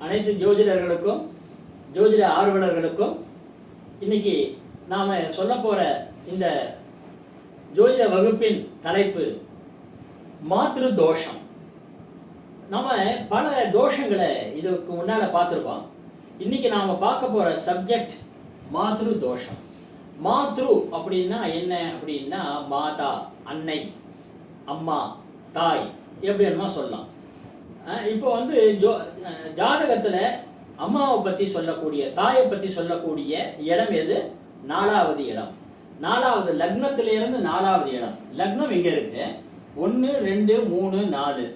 அனைத்து ஜோதிடர்களுக்கும் ஜோதிட ஆர்வலர்களுக்கும் இன்னைக்கு நாம சொல்ல போற இந்த ஜோதிட வகுப்பின் தலைப்பு மாத்ரு தோஷம். நம்ம பல தோஷங்களை இதுக்கு முன்னால பார்த்துருக்கோம். இன்னைக்கு நாம பார்க்க போற சப்ஜெக்ட் மாத்ரு தோஷம். மாத்ரு அப்படின்னா என்ன அப்படின்னா மாதா, அன்னை, அம்மா, தாய் எப்படி என்னமா சொல்லலாம். இப்போ வந்து ஜாதகத்தில் அம்மாவை பற்றி சொல்லக்கூடிய, தாயை பற்றி சொல்லக்கூடிய இடம் எது? 4வது இடம். 4வது லக்னத்திலிருந்து 4வது இடம். லக்னம் எங்கே இருக்கு? 1, 2, 3, 4.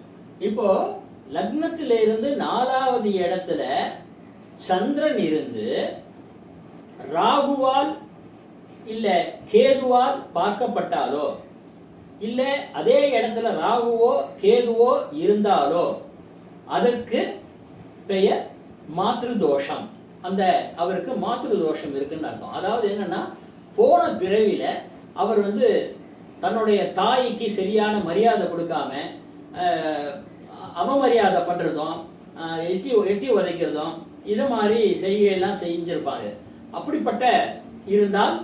இப்போ லக்னத்திலிருந்து 4வது இடத்துல சந்திரன் இருந்து ராகுவால் இல்லை கேதுவால் பார்க்கப்பட்டாலோ, இல்லை அதே இடத்துல ராகுவோ கேதுவோ இருந்தாலோ அதற்கு பெயர் மாத்ரு தோஷம். அந்த அவருக்கு மாத்ரு தோஷம் இருக்குன்னு அர்த்தம். அதாவது என்னன்னா, போன பிறவியில அவர் வந்து தன்னுடைய தாய்க்கு சரியான மரியாதை கொடுக்காம அவமரியாதை பண்றதும், எட்டி உதைக்கிறதும், இது மாதிரி செய்கையெல்லாம் செஞ்சிருப்பாங்க. அப்படிப்பட்ட இருந்தால்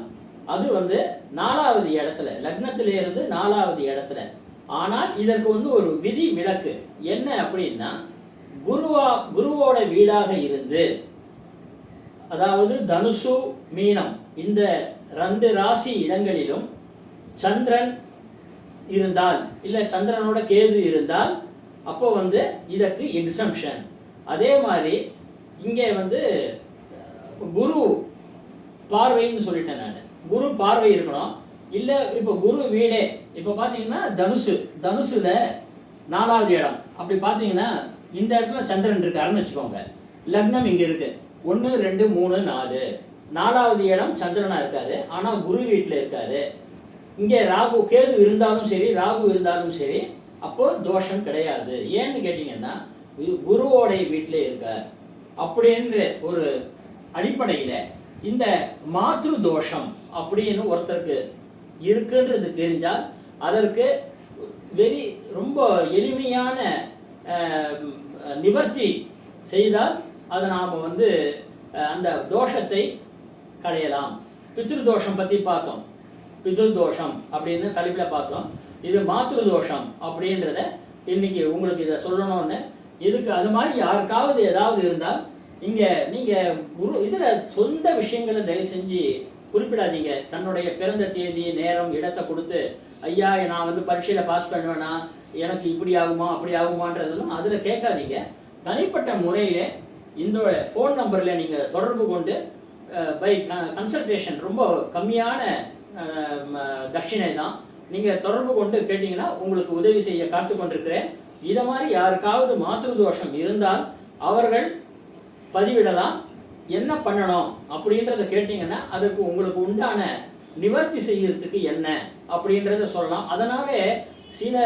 அது வந்து 4வது இடத்துல, லக்னத்திலிருந்து 4வது இடத்துல. ஆனால் இதற்கு வந்து ஒரு விதி விலக்கு என்ன அப்படின்னா, குருவோட வீடாக இருந்து, அதாவது தனுசு, மீனம் இந்த 2 ராசி இடங்களிலும் சந்திரன் இருந்தால், இல்லை சந்திரனோட கேது இருந்தால் அப்போ வந்து இதற்கு எக்ஸம்ஷன். அதே மாதிரி இங்கே வந்து குரு பார்வைன்னு சொல்லிட்டேன் நான். குரு பார்வை இருக்கணும். இல்லை இப்போ குரு வீடே, இப்போ பார்த்தீங்கன்னா தனுசுல 4வது இடம். அப்படி பார்த்தீங்கன்னா இந்த இடத்துல சந்திரன் இருக்காருன்னு வச்சுக்கோங்க. லக்னம் இங்கே இருக்கு, 1, 2, 3, 4. 4வது இடம் சந்திரனா இருக்காரு, ஆனால் குரு வீட்டில் இருக்காரு. இங்கே ராகு கேது இருந்தாலும் சரி, ராகு இருந்தாலும் சரி, அப்போ தோஷம் கிடையாது. ஏன்னு கேட்டீங்கன்னா குருவோட வீட்டிலே இருக்கார். அப்படின்ற ஒரு அடிப்படையில் இந்த மாத்ரு தோஷம் அப்படின்னு ஒருத்தருக்கு இருக்குன்றது தெரிஞ்சால் அதற்கு ரொம்ப எளிமையான நிவர்த்தி செய்தால் அதை நாம் வந்து அந்த தோஷத்தை களையலாம். பித்ரு தோஷம் பற்றி பார்த்தோம். பித்ரு தோஷம் அப்படின்னு தலைப்பில் பார்த்தோம். இது மாத்ரு தோஷம் அப்படின்றத இன்னைக்கு உங்களுக்கு இதை சொல்லணும்னு. இதுக்கு அது மாதிரி யாருக்காவது ஏதாவது இருந்தால் இங்கே நீங்கள் இதில் சொந்த விஷயங்களை தயவு செஞ்சு குறிப்பிடாதீங்க. தன்னுடைய பிறந்த தேதி, நேரம், இடத்தை கொடுத்து, ஐயா நான் வந்து பரீட்சையில் பாஸ் பண்ணுவேனா, எனக்கு இப்படி ஆகுமா அப்படி ஆகுமான்றதெல்லாம் அதில் கேட்காதீங்க. தனிப்பட்ட முறையில் இந்த ஃபோன் நம்பரில் நீங்கள் தொடர்பு கொண்டு பை கன்சல்டேஷன், ரொம்ப கம்மியான தட்சிணை தான், நீங்கள் தொடர்பு கொண்டு கேட்டிங்கன்னா உங்களுக்கு உதவி செய்ய காத்து கொண்டிருக்கிறேன். இதை மாதிரி யாருக்காவது மாத்ரு தோஷம் இருந்தால் அவர்கள் பதிவிடலாம். என்ன பண்ணணும் அப்படின்றத கேட்டிங்கன்னா அதுக்கு உங்களுக்கு உண்டான நிவர்த்தி செய்யறதுக்கு என்ன அப்படின்றத சொல்லலாம். அதனாலே சில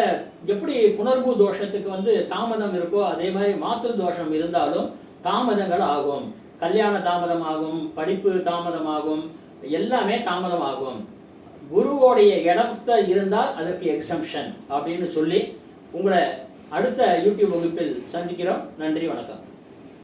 எப்படி புனர்பூ தோஷத்துக்கு வந்து தாமதம் இருக்கோ, அதே மாதிரி மாத்ரு தோஷம் இருந்தாலும் தாமதங்கள் ஆகும். கல்யாண தாமதம் ஆகும், படிப்பு தாமதமாகும், எல்லாமே தாமதமாகும். குருவோடைய இடத்த இருந்தால் அதற்கு எக்ஸம்ஷன் அப்படின்னு சொல்லி உங்களை அடுத்த யூடியூப் வகுப்பில் சந்திக்கிறோம். நன்றி, வணக்கம்.